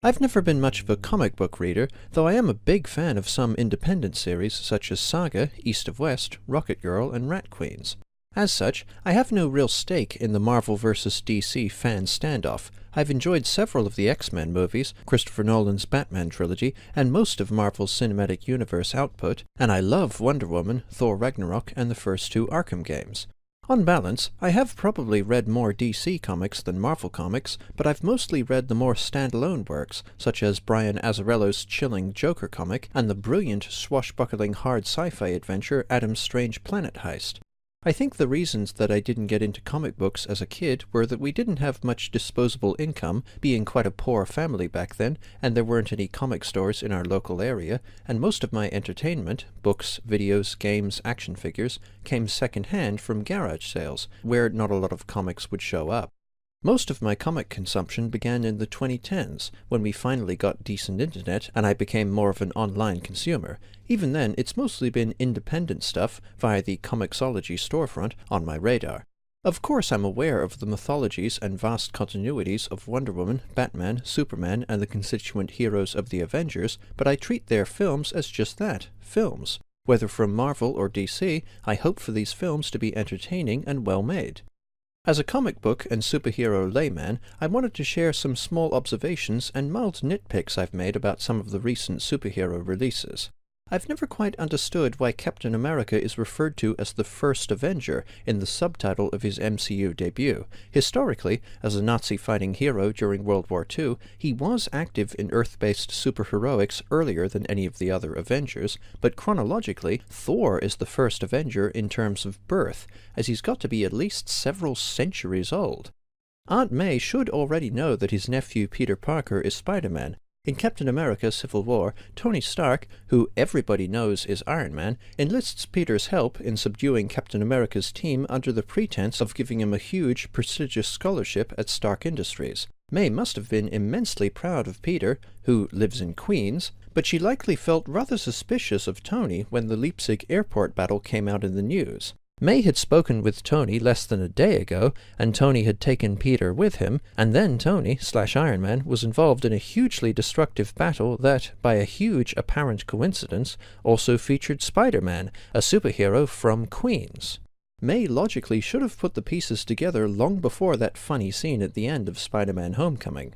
I've never been much of a comic book reader, though I am a big fan of some independent series such as Saga, East of West, Rocket Girl, and Rat Queens. As such, I have no real stake in the Marvel vs. DC fan standoff. I've enjoyed several of the X-Men movies, Christopher Nolan's Batman trilogy, and most of Marvel's cinematic universe output, and I love Wonder Woman, Thor Ragnarok, and the first two Arkham games. On balance, I have probably read more DC comics than Marvel comics, but I've mostly read the more standalone works, such as Brian Azzarello's chilling Joker comic and the brilliant, swashbuckling hard sci-fi adventure Adam's Strange Planet Heist. I think the reasons that I didn't get into comic books as a kid were that we didn't have much disposable income, being quite a poor family back then, and there weren't any comic stores in our local area, and most of my entertainment, books, videos, games, action figures, came second-hand from garage sales, where not a lot of comics would show up. Most of my comic consumption began in the 2010s, when we finally got decent internet and I became more of an online consumer. Even then, it's mostly been independent stuff via the Comixology storefront on my radar. Of course I'm aware of the mythologies and vast continuities of Wonder Woman, Batman, Superman, and the constituent heroes of the Avengers, but I treat their films as just that, films. Whether from Marvel or DC, I hope for these films to be entertaining and well made. As a comic book and superhero layman, I wanted to share some small observations and mild nitpicks I've made about some of the recent superhero releases. I've never quite understood why Captain America is referred to as the First Avenger in the subtitle of his MCU debut. Historically, as a Nazi-fighting hero during World War II, he was active in Earth-based superheroics earlier than any of the other Avengers, but chronologically, Thor is the first Avenger in terms of birth, as he's got to be at least several centuries old. Aunt May should already know that his nephew Peter Parker is Spider-Man. In Captain America Civil War, Tony Stark, who everybody knows is Iron Man, enlists Peter's help in subduing Captain America's team under the pretense of giving him a huge, prestigious scholarship at Stark Industries. May must have been immensely proud of Peter, who lives in Queens, but she likely felt rather suspicious of Tony when the Leipzig airport battle came out in the news. May had spoken with Tony less than a day ago, and Tony had taken Peter with him, and then Tony/Iron Man was involved in a hugely destructive battle that, by a huge apparent coincidence, also featured Spider-Man, a superhero from Queens. May logically should have put the pieces together long before that funny scene at the end of Spider-Man Homecoming.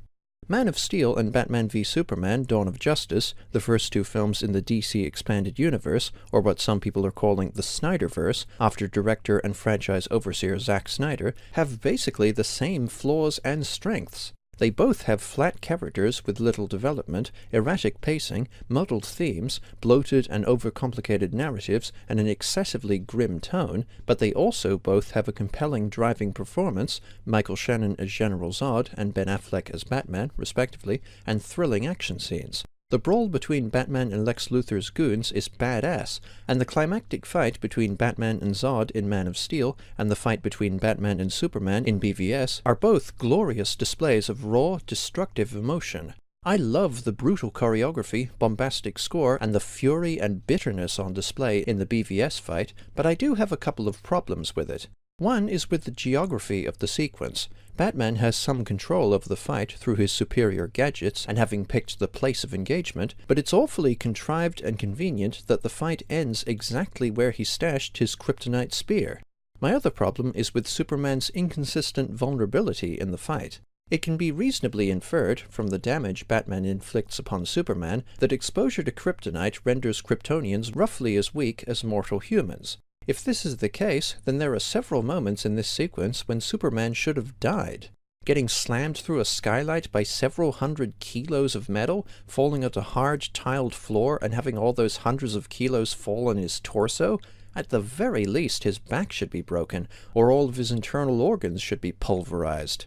Man of Steel and Batman v Superman Dawn of Justice, the first two films in the DC Expanded Universe, or what some people are calling the Snyderverse, after director and franchise overseer Zack Snyder, have basically the same flaws and strengths. They both have flat characters with little development, erratic pacing, muddled themes, bloated and overcomplicated narratives, and an excessively grim tone, but they also both have a compelling driving performance, Michael Shannon as General Zod and Ben Affleck as Batman, respectively, and thrilling action scenes. The brawl between Batman and Lex Luthor's goons is badass, and the climactic fight between Batman and Zod in Man of Steel and the fight between Batman and Superman in BVS are both glorious displays of raw, destructive emotion. I love the brutal choreography, bombastic score, and the fury and bitterness on display in the BVS fight, but I do have a couple of problems with it. One is with the geography of the sequence. Batman has some control over the fight through his superior gadgets and having picked the place of engagement, but it's awfully contrived and convenient that the fight ends exactly where he stashed his kryptonite spear. My other problem is with Superman's inconsistent vulnerability in the fight. It can be reasonably inferred, from the damage Batman inflicts upon Superman, that exposure to kryptonite renders Kryptonians roughly as weak as mortal humans. If this is the case, then there are several moments in this sequence when Superman should have died. Getting slammed through a skylight by several hundred kilos of metal, falling onto hard tiled floor, and having all those hundreds of kilos fall on his torso? At the very least his back should be broken, or all of his internal organs should be pulverized.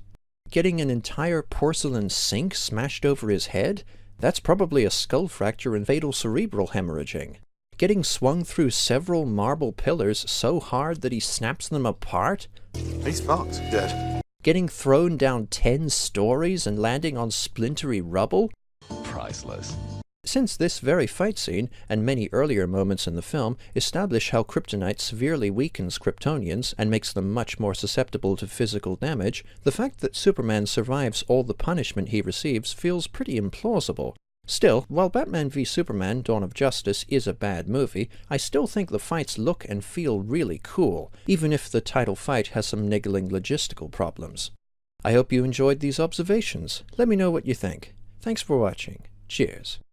Getting an entire porcelain sink smashed over his head? That's probably a skull fracture and fatal cerebral hemorrhaging. Getting swung through several marble pillars so hard that he snaps them apart? He's fucked. Dead. Getting thrown down 10 stories and landing on splintery rubble? Priceless. Since this very fight scene, and many earlier moments in the film, establish how kryptonite severely weakens Kryptonians and makes them much more susceptible to physical damage, the fact that Superman survives all the punishment he receives feels pretty implausible. Still, while Batman v Superman Dawn of Justice is a bad movie, I still think the fights look and feel really cool, even if the title fight has some niggling logistical problems. I hope you enjoyed these observations. Let me know what you think. Thanks for watching. Cheers.